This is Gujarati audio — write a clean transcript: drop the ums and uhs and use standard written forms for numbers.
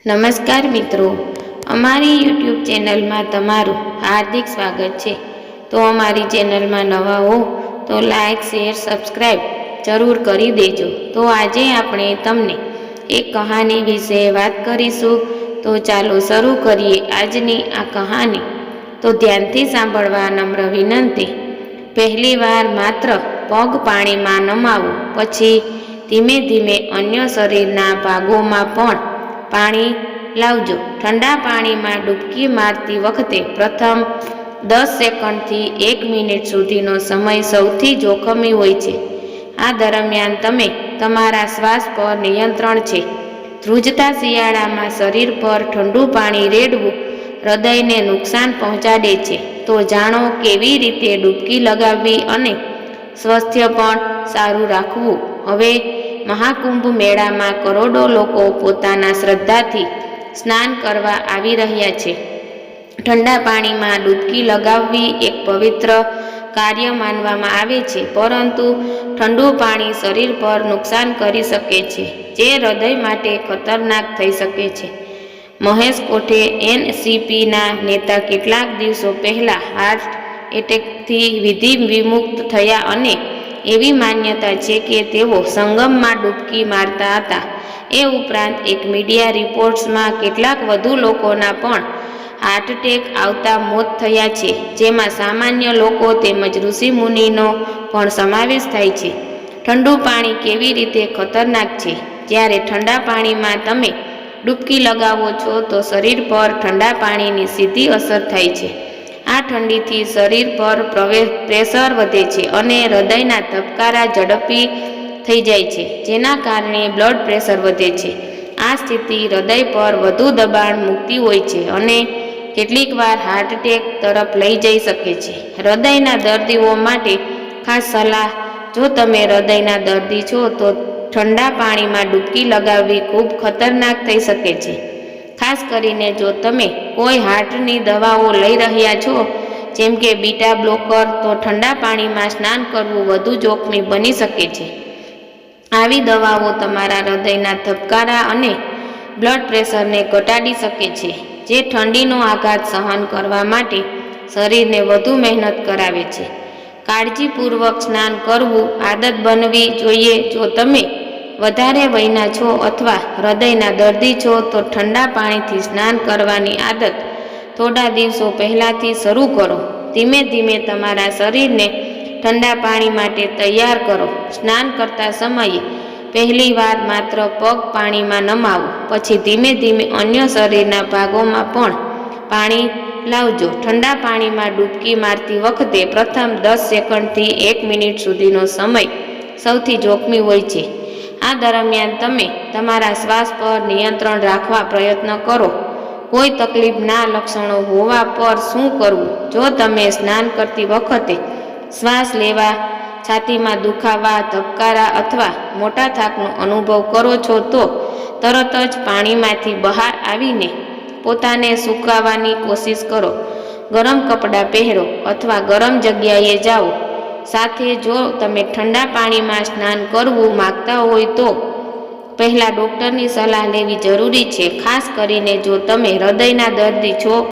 નમસ્કાર મિત્રો, અમારી યુટ્યુબ ચેનલમાં તમારું હાર્દિક સ્વાગત છે। તો અમારી ચેનલમાં નવા હો તો લાઈક શેર સબસ્ક્રાઈબ જરૂર કરી દેજો। તો આજે આપણે તમને એક કહાની વિશે વાત કરીશું। તો ચાલો શરૂ કરીએ આજની આ કહાની। તો ધ્યાનથી સાંભળવા નમ્ર વિનંતી। પહેલી વાર માત્ર પગ પાણીમાં નમાવો, પછી ધીમે ધીમે અન્ય શરીરના ભાગોમાં પણ પાણી લાવજો। ઠંડા પાણીમાં ડૂબકી મારતી વખતે પ્રથમ 10 સેકન્ડથી 1 મિનિટ સુધીનો સમય સૌથી જોખમી હોય છે। આ દરમિયાન તમે તમારા શ્વાસ પર નિયંત્રણ છે। ધ્રુજતા શિયાળામાં શરીર પર ઠંડુ પાણી રેડવું હૃદયને નુકસાન પહોંચાડે છે। તો જાણો કેવી રીતે ડૂબકી લગાવવી અને સ્વાસ્થ્ય પણ સારું રાખવું। હવે મહાકુંભ મેળામાં કરોડો લોકો પોતાના શ્રદ્ધાથી સ્નાન કરવા આવી રહ્યા છે। ઠંડા પાણીમાં ડૂબકી લગાવવી એક પવિત્ર કાર્ય માનવામાં આવે છે, પરંતુ ઠંડુ પાણી શરીર પર નુકસાન કરી શકે છે, જે હૃદય માટે ખતરનાક થઈ શકે છે। મહેશ કોઠે એનસીપીના નેતા કેટલાક દિવસો પહેલા હાર્ટ એટેકથી વિધિ વિમુક્ત થયા અને એવી માન્યતા છે કે તેઓ સંગમમાં ડૂબકી મારતા હતા। એ ઉપરાંત એક મીડિયા રિપોર્ટ્સમાં કેટલાક વધુ લોકોના પણ હાર્ટ એટેક આવતા મોત થયા છે, જેમાં સામાન્ય લોકો તેમજ ઋષિમુનિનો પણ સમાવેશ થાય છે। ઠંડુ પાણી કેવી રીતે ખતરનાક છે? જ્યારે ઠંડા પાણીમાં તમે ડૂબકી લગાવો છો તો શરીર પર ઠંડા પાણીની સીધી અસર થાય છે। આ ઠંડીથી શરીર પર પ્રેશર વધે છે અને હૃદયના ધબકારા ઝડપી થઈ જાય છે, જેના કારણે બ્લડ પ્રેશર વધે છે। આ સ્થિતિ હૃદય પર વધુ દબાણ મૂકતી હોય છે અને કેટલીકવાર હાર્ટ એટેક તરફ લઈ જઈ શકે છે। હૃદયના દર્દીઓ માટે ખાસ સલાહ: જો તમે હૃદયના દર્દી છો તો ઠંડા પાણીમાં ડૂબકી લગાવવી ખૂબ ખતરનાક થઈ શકે છે, ખાસ કરીને જો તમે કોઈ હાર્ટની દવાઓ લઈ રહ્યા છો, જેમ કે બીટા બ્લોકર, તો ઠંડા પાણીમાં સ્નાન કરવું વધુ જોખમી બની શકે છે। આવી દવાઓ તમારા હૃદયના ધબકારા અને બ્લડ પ્રેશરને ઘટાડી શકે છે, જે ઠંડીનો આઘાત સહન કરવા માટે શરીરને વધુ મહેનત કરાવે છે। કાળજીપૂર્વક સ્નાન કરવું આદત બનવી જોઈએ। જો તમે વધારે વયના છો અથવા હૃદયના દર્દી છો તો ઠંડા પાણીથી સ્નાન કરવાની આદત થોડા દિવસો પહેલાથી શરૂ કરો। ધીમે ધીમે તમારા શરીરને ઠંડા પાણી માટે તૈયાર કરો। સ્નાન કરતા સમયે પહેલી વાર માત્ર પગ પાણીમાં નમાવો, પછી ધીમે ધીમે અન્ય શરીરના ભાગોમાં પણ પાણી લાવજો। ઠંડા પાણીમાં ડૂબકી મારતી વખતે પ્રથમ 10 સેકન્ડથી 1 મિનિટ સુધીનો સમય સૌથી જોખમી હોય છે। આ દરમિયાન તમે તમારા શ્વાસ પર નિયંત્રણ રાખવા પ્રયત્ન કરો। કોઈ તકલીફના લક્ષણો હોવા પર શું કરવું? જો તમે સ્નાન કરતી વખતે શ્વાસ લેવા, છાતીમાં દુખાવા, ધબકારા અથવા મોટા થાકનો અનુભવ કરો છો તો તરત જ પાણીમાંથી બહાર આવીને પોતાને સૂકવવાની કોશિશ કરો। ગરમ કપડાં પહેરો અથવા ગરમ જગ્યાએ જાઓ। સાથે, જો તમે ઠંડા પાણીમાં સ્નાન કરવું માંગતા હોય તો પહેલા ડૉક્ટરની સલાહ લેવી જરૂરી છે, ખાસ કરીને જો તમે હૃદયના દર્દી છો।